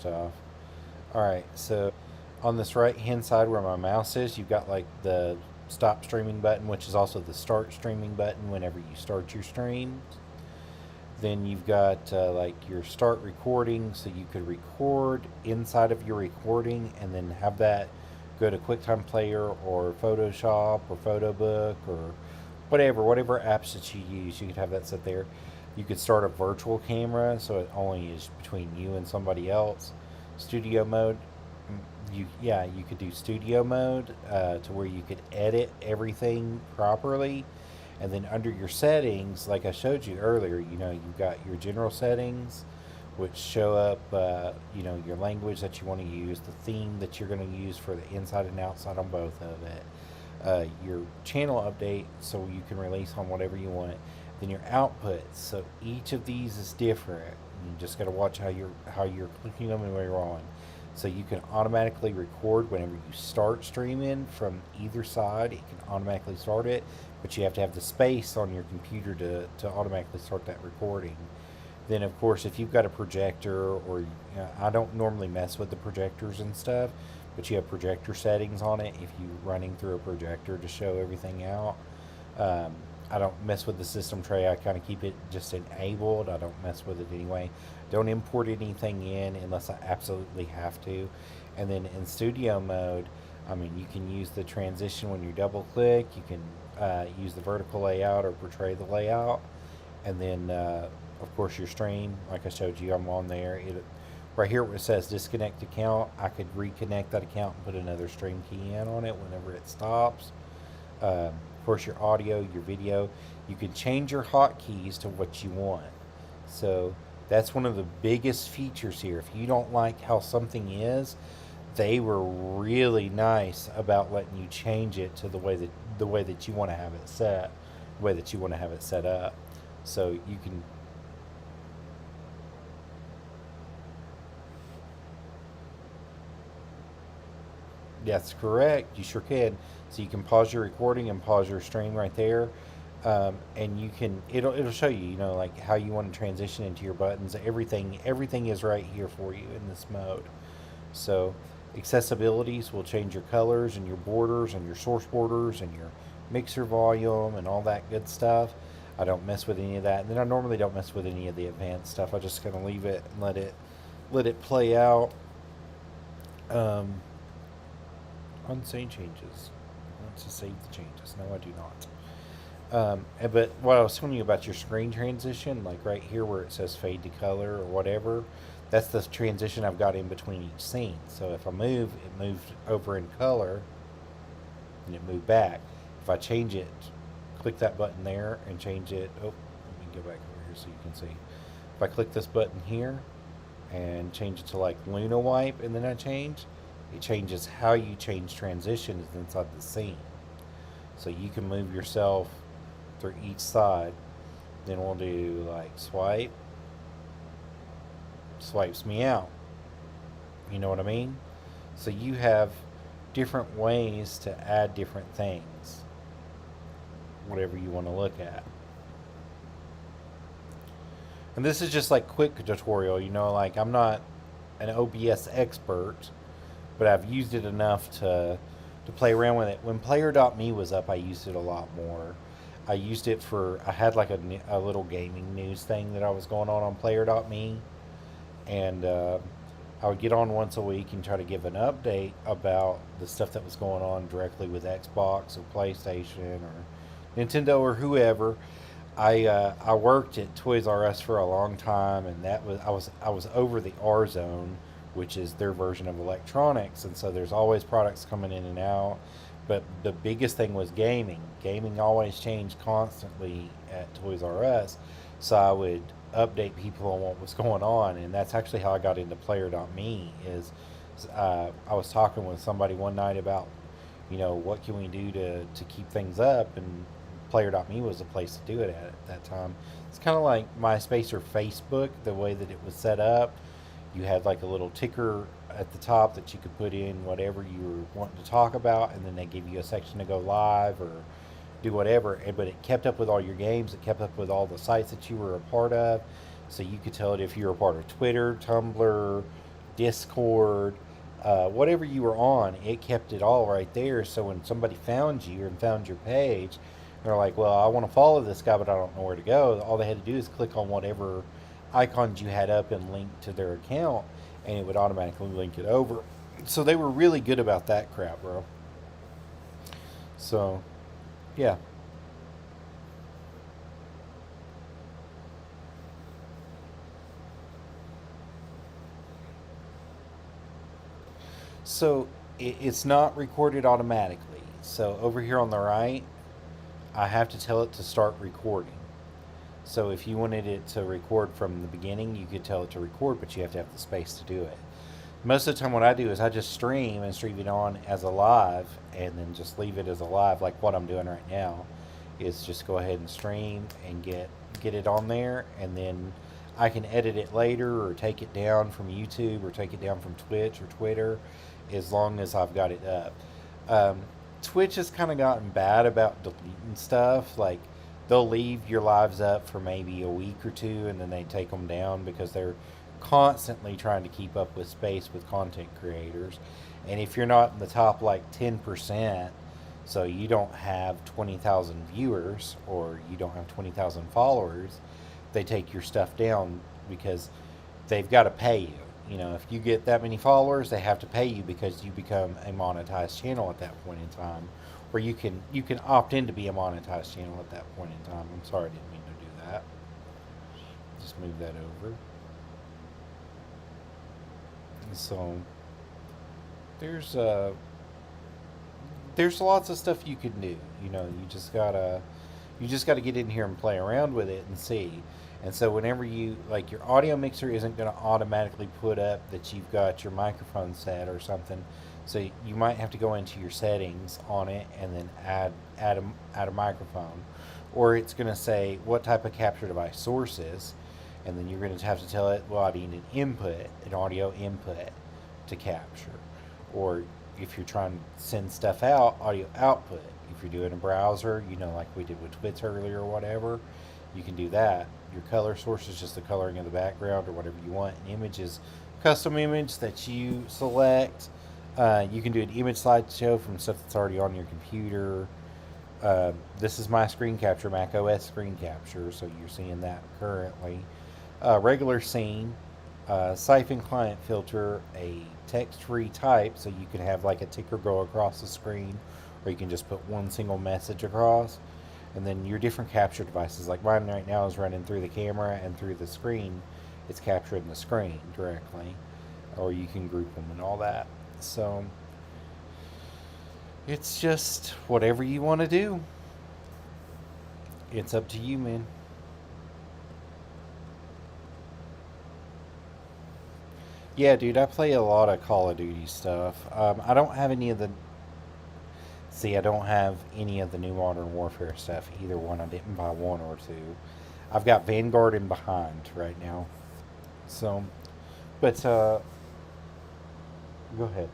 Off. All right, so on this right hand side where my mouse is, you've got like the stop streaming button, which is also the start streaming button whenever you start your stream. Then you've got like your start recording, so you could record inside of your recording and then have that go to QuickTime Player or Photoshop or PhotoBook or whatever apps that you use. You could have that set there. You could start a virtual camera, so it only is between you and somebody else. Studio mode, you could do studio mode to where you could edit everything properly, and then under your settings, like I showed you earlier, you've got your general settings, which show up, your language that you want to use, the theme that you're going to use for the inside and outside on both of it, your channel update, so you can release on whatever you want. Then your outputs. So each of these is different. You just got to watch how you're clicking them and where you're on. So you can automatically record whenever you start streaming from either side. It can automatically start it, but you have to have the space on your computer to automatically start that recording. Then, of course, if you've got a projector, or I don't normally mess with the projectors and stuff, but you have projector settings on it if you're running through a projector to show everything out. Um, I don't mess with the system tray. I kind of keep it just enabled. I don't mess with it anyway. Don't import anything in unless I absolutely have to. And then in studio mode, I mean, you can use the transition when you double click. You can use the vertical layout or portray the layout. And then, of course, your stream, like I showed you, I'm on there. Right here where it says disconnect account, I could reconnect that account and put another stream key in on it whenever it stops. Of course, your audio, your video. You can change your hotkeys to what you want. So that's one of the biggest features here. If you don't like how something is, they were really nice about letting you change it to the way that you want to have it set, the way that you want to have it set up. So you can. That's correct. You sure can. So you can pause your recording and pause your stream right there, and you can. It'll show you, like how you want to transition into your buttons. Everything is right here for you in this mode. So accessibilities will change your colors and your borders and your source borders and your mixer volume and all that good stuff. I don't mess with any of that. And then I normally don't mess with any of the advanced stuff. I just kind of leave it and let it play out. Um, Unsave changes. I want to save the changes. No, I do not. But what I was telling you about your screen transition, like right here where it says fade to color or whatever, that's the transition I've got in between each scene. So if I move, it moved over in color and it moved back. If I change it, click that button there and change it. Oh, let me go back over here so you can see. If I click this button here and change it to like Luna Wipe and then I change, it changes how you change transitions inside the scene. So you can move yourself through each side. Then we'll do like swipe, swipes me out. You know what I mean? So you have different ways to add different things, whatever you want to look at. And this is just like quick tutorial, like I'm not an OBS expert, but I've used it enough to play around with it. When Player.me was up, I used it a lot more. I had like a little gaming news thing that I was going on Player.me, and I would get on once a week and try to give an update about the stuff that was going on directly with Xbox or PlayStation or Nintendo or whoever. I worked at Toys R Us for a long time, and I was over the R Zone, which is their version of electronics, and so there's always products coming in and out. But the biggest thing was gaming. Gaming always changed constantly at Toys R Us, so I would update people on what was going on, and that's actually how I got into Player.me. I was talking with somebody one night about, what can we do to keep things up, and Player.me was the place to do it at that time. It's kind of like MySpace or Facebook, the way that it was set up. You had like a little ticker at the top that you could put in whatever you were wanting to talk about, and then they give you a section to go live or do whatever. But it kept up with all your games. It kept up with all the sites that you were a part of. So you could tell it if you were a part of Twitter, Tumblr, Discord, whatever you were on, it kept it all right there. So when somebody found you and found your page, they're like, well, I want to follow this guy, but I don't know where to go. All they had to do is click on whatever icons you had up and link to their account, and it would automatically link it over. So they were really good about that crap, bro. So, yeah. So it's not recorded automatically. So over here on the right, I have to tell it to start recording. So if you wanted it to record from the beginning, you could tell it to record, but you have to have the space to do it. Most of the time, what I do is I just stream and stream it on as a live, and then just leave it as a live, like what I'm doing right now. Is just go ahead and stream and get it on there, and then I can edit it later or take it down from YouTube or take it down from Twitch or Twitter, as long as I've got it up. Um, Twitch has kind of gotten bad about deleting stuff. Like they'll leave your lives up for maybe a week or two, and then they take them down because they're constantly trying to keep up with space with content creators. And if you're not in the top like 10%, so you don't have 20,000 viewers or you don't have 20,000 followers, they take your stuff down because they've got to pay you. You know, if you get that many followers, they have to pay you because you become a monetized channel at that point in time. Or you can opt in to be a monetized channel at that point in time. I'm sorry, I didn't mean to do that. Just move that over. So there's there's lots of stuff you can do. You know, you just gotta get in here and play around with it and see. And so whenever you like your audio mixer isn't going to automatically put up that you've got your microphone set or something. So you might have to go into your settings on it and then add a microphone, or it's going to say what type of capture device source is, and then you're going to have to tell it, well, I need an audio input to capture, or if you're trying to send stuff out, audio output. If you're doing a browser, you know, like we did with Twitch earlier or whatever, you can do that. Your color source is just the coloring of the background or whatever you want. An image is custom image that you select. You can do an image slideshow from stuff that's already on your computer. This is my screen capture, Mac OS screen capture, so you're seeing that currently. Regular scene, siphon client filter, a text-free type, so you can have like a ticker go across the screen, or you can just put one single message across. And then your different capture devices, like mine right now is running through the camera and through the screen. It's capturing the screen directly, or you can group them and all that. So it's just whatever you want to do. It's up to you, man. Yeah, dude, I play a lot of Call of Duty stuff. I don't have any of the. See, I don't have any of the new Modern Warfare stuff, either one. I didn't buy one or two. I've got Vanguard in behind right now. So, but, go ahead.